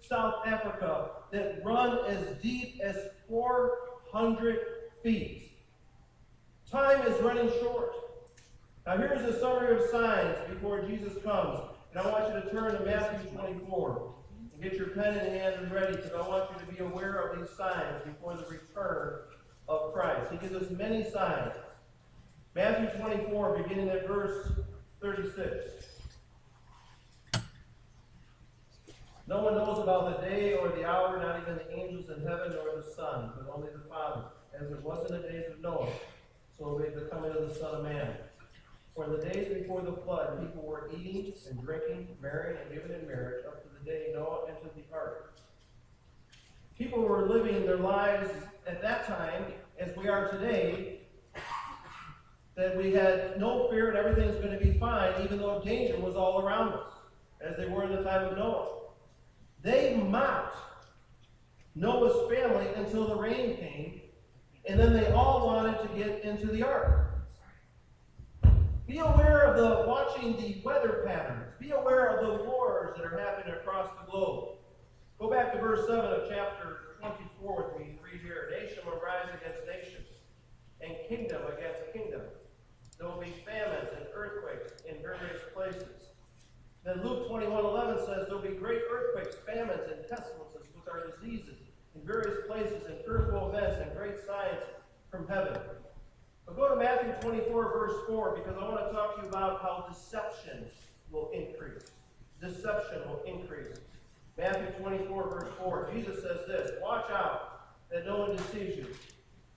South Africa that run as deep as 400 feet. Time is running short. Now here's a summary of signs before Jesus comes. And I want you to turn to Matthew 24 and get your pen in hand and ready, because I want you to be aware of these signs before the return of Christ. He gives us many signs. Matthew 24, beginning at verse 36. No one knows about the day or the hour, not even the angels in heaven nor the Son, but only the Father. As it was in the days of Noah, so will be the coming of the Son of Man. For in the days before the flood, people were eating and drinking, marrying and giving in marriage, up to the day Noah entered the ark. People were living their lives at that time, as we are today, that we had no fear and everything's going to be fine, even though danger was all around us, as they were in the time of Noah. They mocked Noah's family until the rain came, and then they all wanted to get into the ark. Be aware of watching the weather patterns. Be aware of the wars that are happening across the globe. Go back to verse 7 of chapter 24 with me. Read here. Nation will rise against nation, and kingdom against kingdom. There will be famines and earthquakes in various places. Then Luke 21:11 says there will be great earthquakes, famines, and pestilences, which are diseases in various places, and fearful events, and great signs from heaven. But go to Matthew 24, verse 4, because I want to talk to you about how deception will increase. Deception will increase. Matthew 24, verse 4, Jesus says this, watch out that no one deceives you.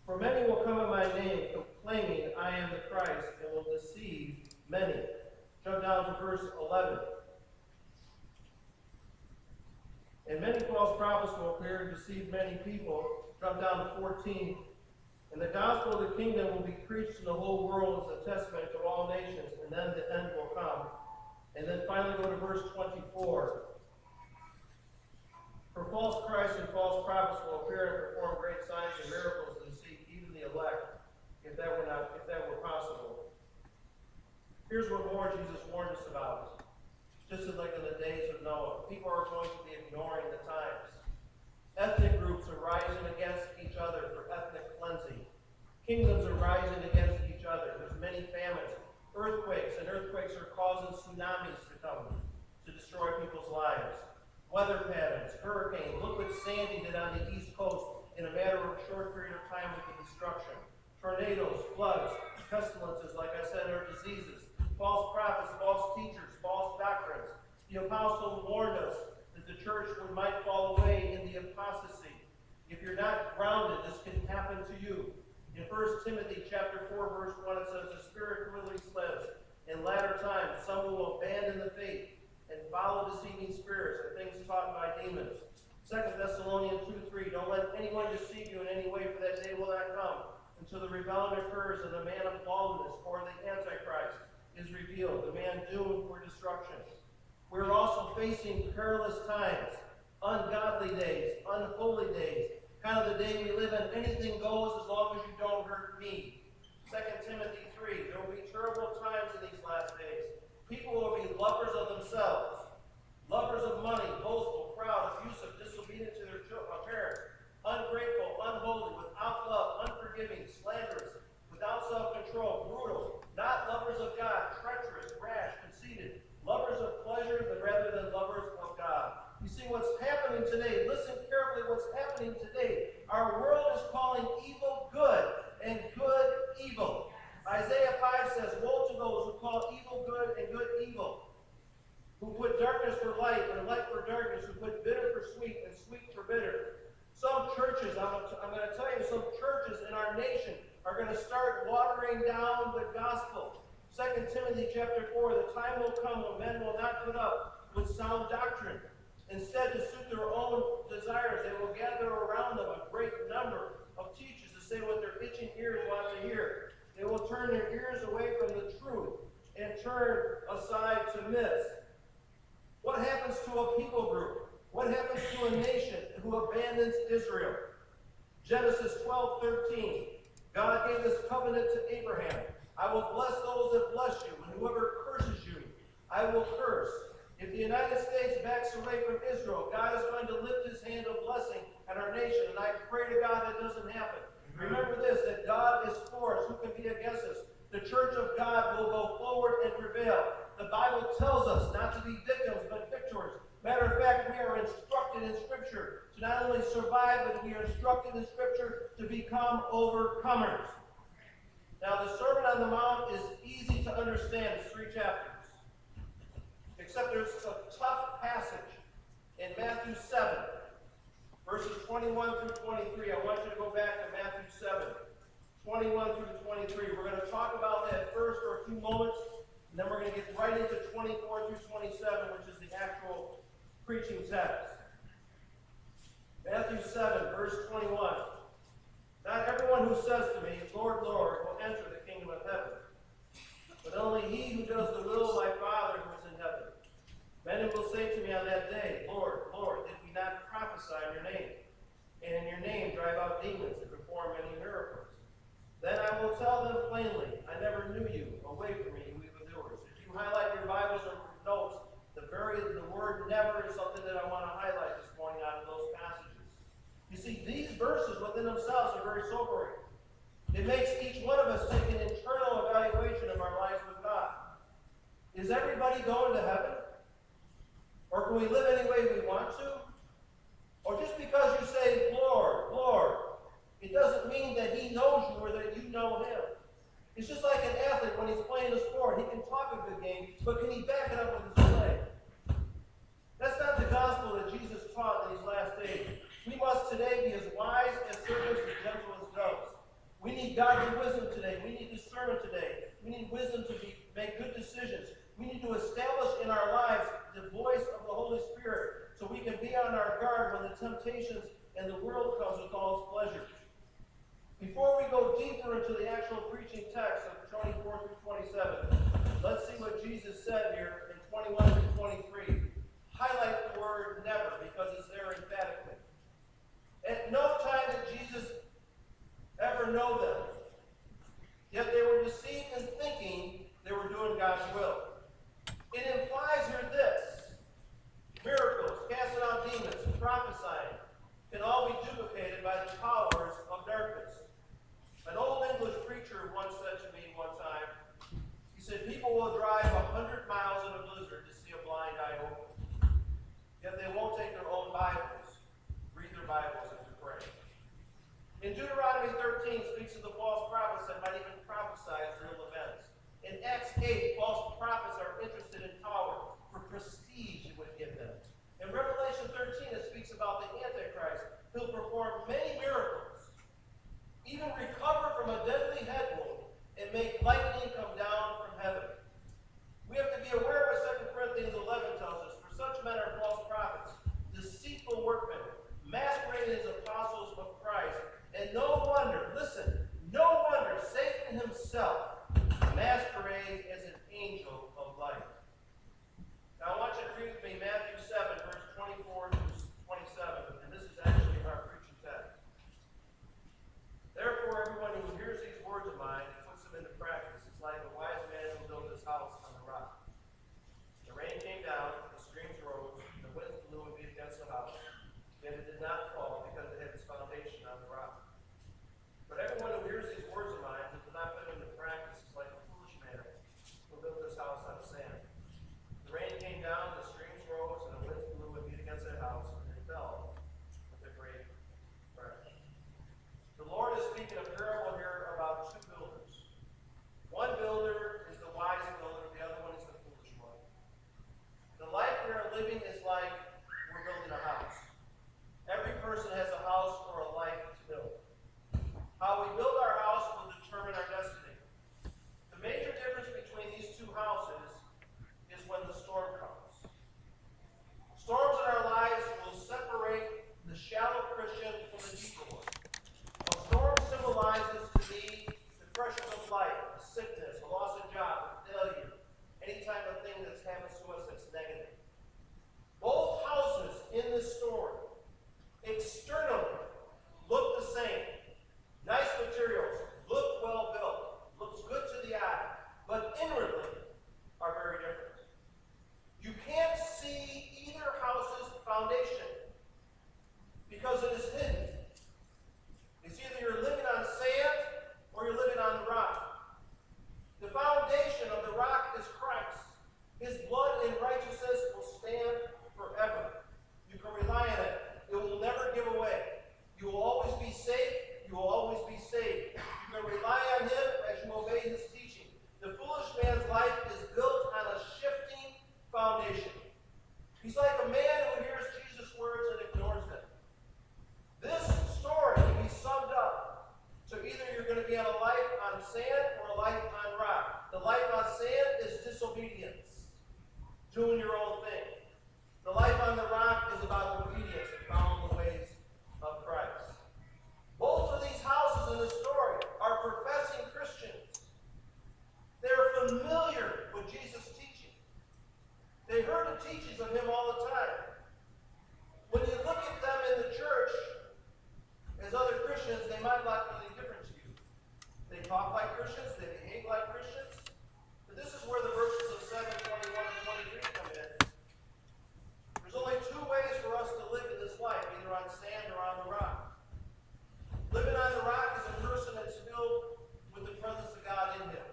For many will come in my name, proclaiming I am the Christ, and will deceive many. Jump down to verse 11. And many false prophets will appear and deceive many people. Jump down to 14. And the gospel of the kingdom will be preached in the whole world as a testimony to all nations, and then the end will come. And then finally go to verse 24. For false Christs and false prophets will appear and perform great signs and miracles to deceive even the elect, if that were possible. Here's what more Jesus warned us about. Just like in the days of Noah, people are going to be ignoring the times. Ethnic groups are rising against each other for ethnic cleansing. Kingdoms are rising against each other. There's many famines, earthquakes, and earthquakes are causing tsunamis to come to destroy people's lives. Weather patterns, hurricanes. Look what Sandy did on the East Coast in a matter of a short period of time with the destruction. Tornadoes, floods, pestilences, like I said, are diseases. False prophets, false teachers, false doctrines. The apostle warned us that the church might fall away in the apostasy. If you're not grounded, this can happen to you. In 1 Timothy chapter 4, verse 1, it says, the Spirit clearly says, in latter times, some will abandon the faith and follow deceiving spirits and things taught by demons. 2 Thessalonians 2:3, don't let anyone deceive you in any way, for that day will not come until the rebellion occurs and the man of lawlessness, or the Antichrist, is revealed, the man doomed for destruction. We're also facing perilous times, ungodly days, unholy days, kind of the day we live in. Anything goes as long as you don't hurt me. 2 Timothy 3, there will be terrible times in these last days. People will be lovers of themselves, lovers of money, boastful, proud, abusive, disobedient to their parents, ungrateful, unholy, without love, unforgiving, slanderous, without self-control, brutal, not lovers of God, treacherous, rash, conceited, lovers of pleasure rather than lovers of God. You see what's happening today. Listen carefully what's happening today. Our world is calling evil good and good evil. Isaiah 5 says, woe to those who call evil good and good evil, who put darkness for light and light for darkness, who put bitter for sweet and sweet for bitter. Some churches, I'm going to tell you, some churches in our nation are going to start watering down the gospel. 2 Timothy chapter 4, the time will come when men will not put up with sound doctrine. Instead, to suit their own desires, they will gather around them a great number of teachers to say what their itching ears want to hear. They will turn their ears away from the truth and turn aside to myths. What happens to a people group? What happens to a nation who abandons Israel? Genesis 12:13. God gave this covenant to Abraham. I will bless those that bless you, and whoever curses you, I will curse. If the United States backs away from Israel, God is going to are instructed in Scripture to not only survive, but we are instructed in Scripture to become overcomers. Now, the Sermon on the Mount is easy to understand. It's 3 chapters. Except there's a tough passage in Matthew 7, verses 21 through 23. I want you to go back to Matthew 7, 21 through 23. We're going to talk about that first for a few moments, and then we're going to get right into 24 through 27, which is the actual preaching text. Matthew 7, verse 21. Not everyone who says to me, Lord, Lord, will enter the kingdom of heaven, but only he who does the will of my Father who is in heaven. Many will say to me on that day, Lord, Lord, did we not prophesy in your name, and in your name drive out demons and perform many miracles? Then I will tell them plainly, I never knew you. Away from me, you evildoers. If you highlight your Bibles or notes, the word never is something that I want to highlight this morning out of those passages. You see, these verses within themselves are very sobering. It makes each one of us take an internal evaluation of our lives with God. Is everybody going to heaven? Or can we live any way we want to? Or just because you say, Lord, Lord, it doesn't mean that he knows you or that you know him. It's just like an athlete when he's playing a sport. He can talk a good game, but can he back it up with his play? That's not the gospel that Jesus taught in these last days. We must today be as wise as serpents, as gentle as doves. We need godly wisdom today. We need discernment today. We need wisdom to make good decisions. We need to establish in our lives the voice of the Holy Spirit so we can be on our guard when the temptations and the world comes with all its pleasures. Before we go deeper into the actual preaching text of 24 through 27, let's see what Jesus said here in 21 through 23. Highlight the word never because it's there emphatically. At no time did Jesus ever know them. Yet they were deceived in thinking they were doing God's will. It implies here this: miracles, casting out demons, and prophesying can all be duplicated by the powers of darkness. An old English preacher once said to me one time, he said, people will drive 100 miles in a blizzard to see a blind eye open. Yet they won't take their own Bibles, read their Bibles, and to pray. In Deuteronomy 13 speaks of the false prophets that might even prophesy as real events. In Acts 8, false prophets are interested in power, for prestige it would give them. In Revelation 13, it speaks about the Antichrist. He'll perform many miracles, even recover from a deadly head wound, and make lightning come down from heaven. We have to be aware of what 2 Corinthians 11 tells us. For such men are false prophets, deceitful workmen, masquerading as apostles of Christ. And no wonder, listen, no wonder Satan himself masquerades as an angel of light. Now I want you to read with me Matthew 7, verse 24 to 27, and this is actually our preaching text. Therefore, everyone who hears these words of mine and puts them into practice is like a wise man who built his house on the rock. The rain came down, the streams rose, the winds blew and beat against the house, yet it did not fall because it had its foundation on the rock. But everyone who hears these words of mine and does not put them into practice is like a foolish man who built his house on sand. The rain came down, the streams rose, and the winds blew and beat against that house, and it fell with a great crash. The Lord is speaking a parable here about two builders. One builder is the wise builder, the other one is the foolish one. The life we are living is like we're building a house. Every person has a house or a life to build. How we build our house will determine our destiny. The major difference between these two houses is when the storm comes. Storms in our lives will separate the shallow Christian from the deeper one. A storm symbolizes to me the pressures of life, a sickness, a loss of job, a failure, any type of thing that's happened to us that's negative. Both houses in this story externally look the same. Nice materials, look well built, looks good to the eye, but inwardly are very different. You can't see either house's foundation because it is hidden. It's either you're living on sand or you're living on the rock. The foundation of the rock is Christ. His blood and righteousness will stand forever. You talk like Christians, they behave like Christians. But this is where the verses of 7, 21, and 23 come in. There's only two ways for us to live in this life, either on sand or on the rock. Living on the rock is a person that's filled with the presence of God in him.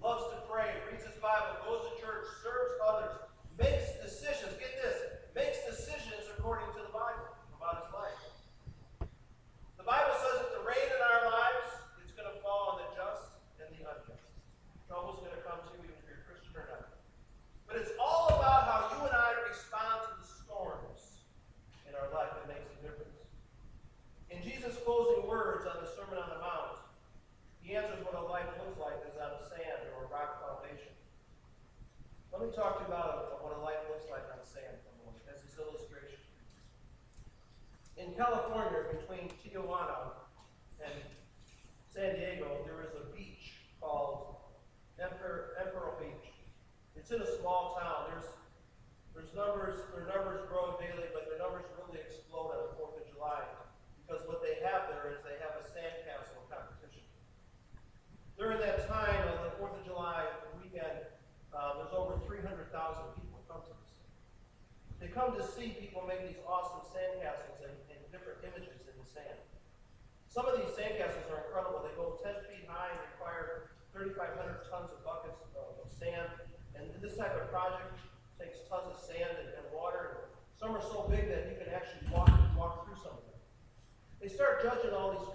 Loves to pray, reads his Bible, goes to church, serves others, makes decisions, get this, makes decisions according to the Bible about his life. The Bible says that the rain in our lives is going to fall on the just and the unjust. Trouble's going to come to you even if you're a Christian or not. But it's all about how you and I respond to the storms in our life that makes a difference. In Jesus' closing words on the Sermon on the Mount, he answers what a life looks like is on sand or a rock foundation. Let me talk to you about what a life looks like on sand for a moment, as this illustration. In California, between Tijuana and San Diego, there is a beach called Emperor Beach. It's in a small town. Their numbers grow daily, but their numbers really explode on the 4th of July because what they have there is they have a sandcastle competition. During that time of the 4th of July weekend, there's over 300,000 people come to this. They come to see people make these awesome sandcastles and different images in the sand. Some of these sandcastles are incredible. They go 10 feet high and require 3,500 tons of buckets of sand. And this type of project takes tons of sand and water. Some are so big that you can actually walk through some of them. They start judging all these